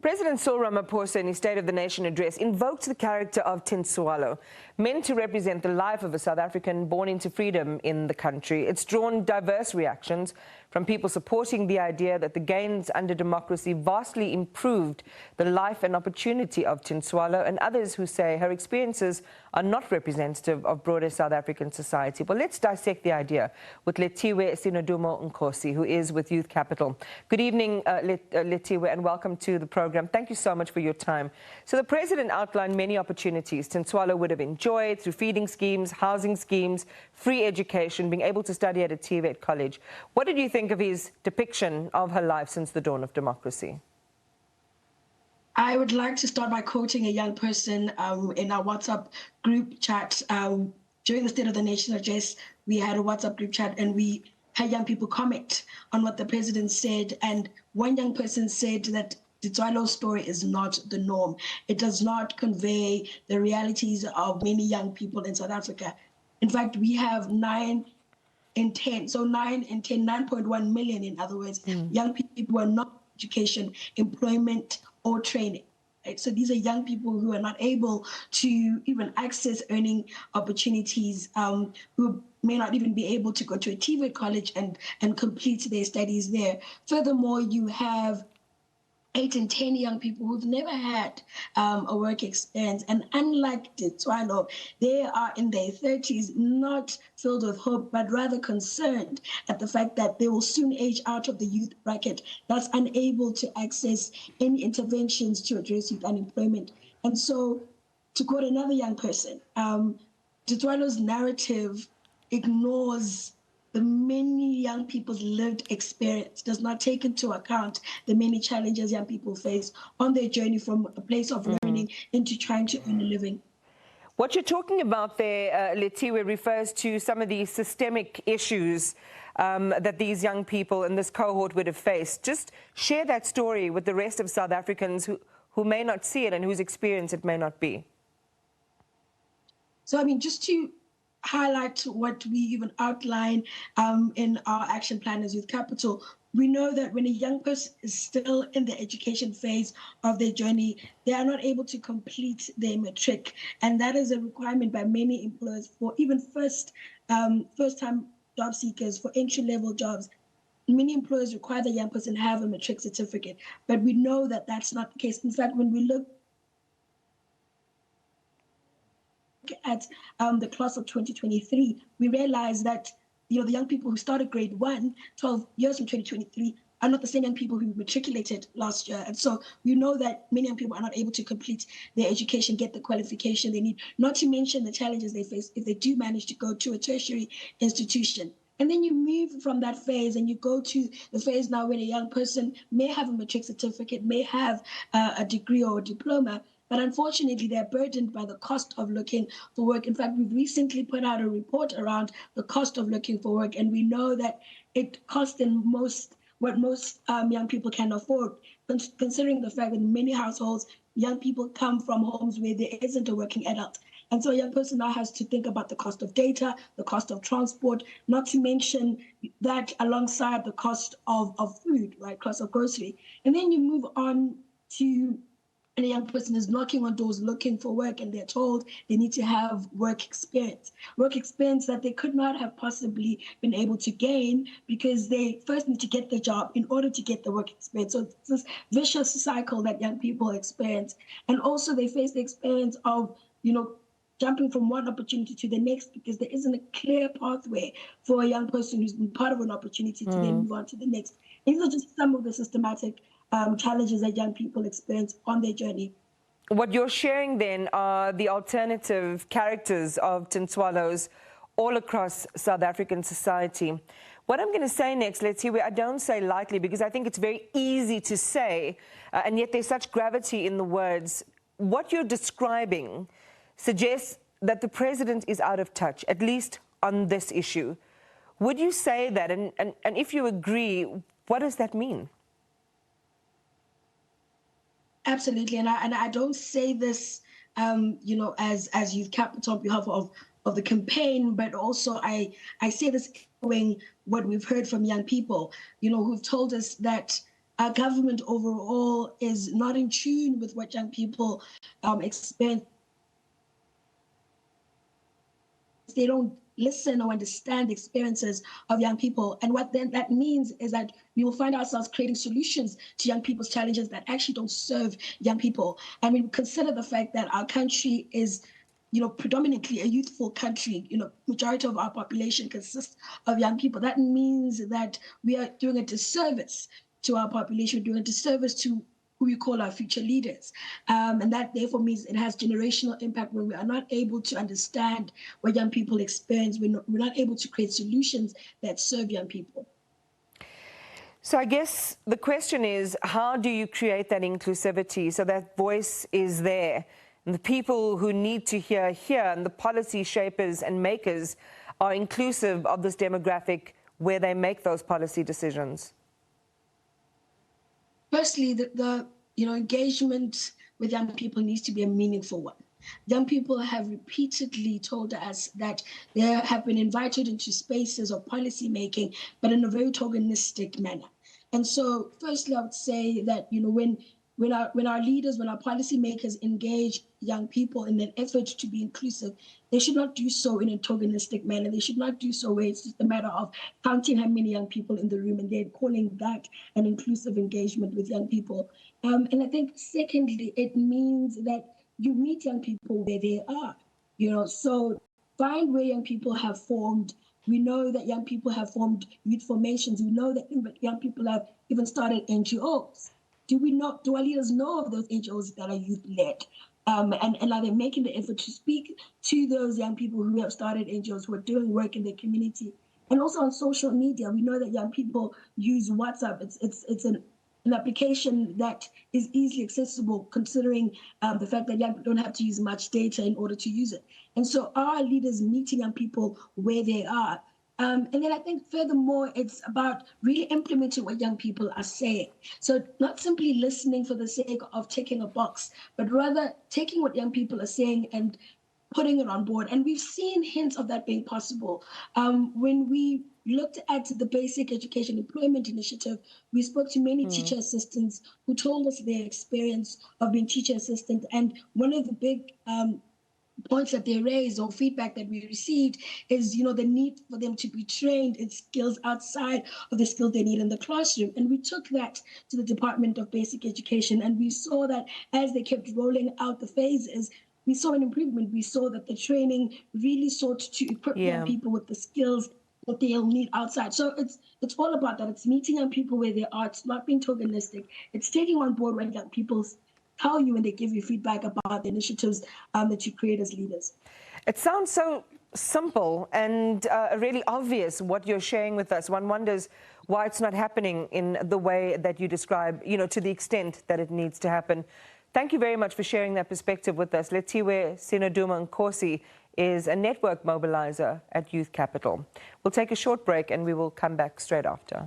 President Cyril Ramaphosa, in his State of the Nation address, invoked the character of Tintswalo, meant to represent the life of a South African born into freedom in the country. It's drawn diverse reactions from people supporting the idea that the gains under democracy vastly improved the life and opportunity of Tintswalo, and others who say her experiences are not representative of broader South African society. Well, let's dissect the idea with Lethiwe Sinodumo Nkosi, who is with Youth Capital. Good evening, Lethiwe, and welcome to the program. Thank you so much for your time. So the president outlined many opportunities Tintswalo would have enjoyed through feeding schemes, housing schemes, free education, being able to study at a TVET college. What did you think of his depiction of her life since the dawn of democracy? I would like to start by quoting a young person in our WhatsApp group chat. During the State of the Nation address, we had a WhatsApp group chat and we had young people comment on what the president said. And one young person said that Tintswalo's story is not the norm. It does not convey the realities of many young people in South Africa. In fact, we have 9 in 10, so 9 in 10, 9.1 million, in other words, young people who are not education, employment, or training. Right? So these are young people who are not able to even access earning opportunities, who may not even be able to go to a TVET college and complete their studies there. Furthermore, you have 8 in 10 young people who've never had a work experience. And unlike Tintswalo, they are in their 30s, not filled with hope, but rather concerned at the fact that they will soon age out of the youth bracket, thus unable to access any interventions to address youth unemployment. And so, to quote another young person, Tintswalo's narrative ignores the many young people's lived experience, does not take into account the many challenges young people face on their journey from a place of learning into trying to earn a living. What you're talking about there, Lethiwe, refers to some of the systemic issues that these young people in this cohort would have faced. Just share that story with the rest of South Africans who may not see it and whose experience it may not be. So, I mean, just to highlight what we even outline in our action plan as Youth Capital, we know that when a young person is still in the education phase of their journey, they are not able to complete their matric. And that is a requirement by many employers for even first-time job seekers, for entry-level jobs. Many employers require the young person have a matric certificate, but we know that that's not the case. In fact, when we look at the class of 2023, we realize that the young people who started grade 1, 12 years from 2023, are not the same young people who matriculated last year. And so we know that many young people are not able to complete their education, get the qualification they need, not to mention the challenges they face if they do manage to go to a tertiary institution. And then you move from that phase and you go to the phase now when a young person may have a matric certificate, may have a degree or a diploma, but unfortunately, they're burdened by the cost of looking for work. In fact, we've recently put out a report around the cost of looking for work, and we know that it costs in what most young people can afford, considering the fact that in many households, young people come from homes where there isn't a working adult. And so a young person now has to think about the cost of data, the cost of transport, not to mention that alongside the cost of food, right, cost of grocery. And then you move on to and a young person is knocking on doors looking for work and they're told they need to have work experience that they could not have possibly been able to gain because they first need to get the job in order to get the work experience. So it's this vicious cycle that young people experience. And also they face the experience of, jumping from one opportunity to the next because there isn't a clear pathway for a young person who's been part of an opportunity to then move on to the next. These are just some of the systematic challenges that young people experience on their journey. What you're sharing then are the alternative characters of Tintswalos all across South African society. What I'm going to say next, Lethiwe, I don't say lightly because I think it's very easy to say, and yet there's such gravity in the words. What you're describing suggests that the president is out of touch, at least on this issue. Would you say that? And if you agree, what does that mean? Absolutely, and I don't say this, as Youth Capital on behalf of the campaign, but also I say this knowing what we've heard from young people, who've told us that our government overall is not in tune with what young people experience. They don't listen or understand the experiences of young people. And what then that means is that we will find ourselves creating solutions to young people's challenges that actually don't serve young people. And we consider the fact that our country is, predominantly a youthful country. Majority of our population consists of young people. That means that we are doing a disservice to our population, doing a disservice to who we call our future leaders. And that therefore means it has generational impact when we are not able to understand what young people experience. We're not able to create solutions that serve young people. So I guess the question is, how do you create that inclusivity so that voice is there? And the people who need to hear, and the policy shapers and makers are inclusive of this demographic where they make those policy decisions? Firstly, the engagement with young people needs to be a meaningful one. Young people have repeatedly told us that they have been invited into spaces of policy making, but in a very tokenistic manner. And so, firstly, I would say that when our leaders, when our policymakers engage young people in an effort to be inclusive, they should not do so in a tokenistic manner. They should not do so where it's just a matter of counting how many young people in the room and they're calling that an inclusive engagement with young people. And I think, secondly, it means that you meet young people where they are. So find where young people have formed. We know that young people have formed youth formations. We know that young people have even started NGOs. Do our leaders know of those NGOs that are youth-led? And are they making the effort to speak to those young people who have started NGOs, who are doing work in their community? And also on social media, we know that young people use WhatsApp. It's an application that is easily accessible, considering the fact that young people don't have to use much data in order to use it. And so are leaders meeting young people where they are? And then I think furthermore, it's about really implementing what young people are saying. So not simply listening for the sake of ticking a box, but rather taking what young people are saying and putting it on board. And we've seen hints of that being possible. When we looked at the Basic Education Employment Initiative, we spoke to many teacher assistants who told us their experience of being teacher assistants. And one of the big points that they raised or feedback that we received is, the need for them to be trained in skills outside of the skills they need in the classroom. And we took that to the Department of Basic Education, and we saw that as they kept rolling out the phases, we saw an improvement. We saw that the training really sought to equip young people with the skills that they'll need outside. So it's all about that. It's meeting young people where they are. It's not being tokenistic. It's taking on board when young people tell you when they give you feedback about the initiatives that you create as leaders. It sounds so simple and really obvious what you're sharing with us. One wonders why it's not happening in the way that you describe, to the extent that it needs to happen. Thank you very much for sharing that perspective with us. Lethiwe Sinodumo Nkosi is a network mobilizer at Youth Capital. We'll take a short break and we will come back straight after.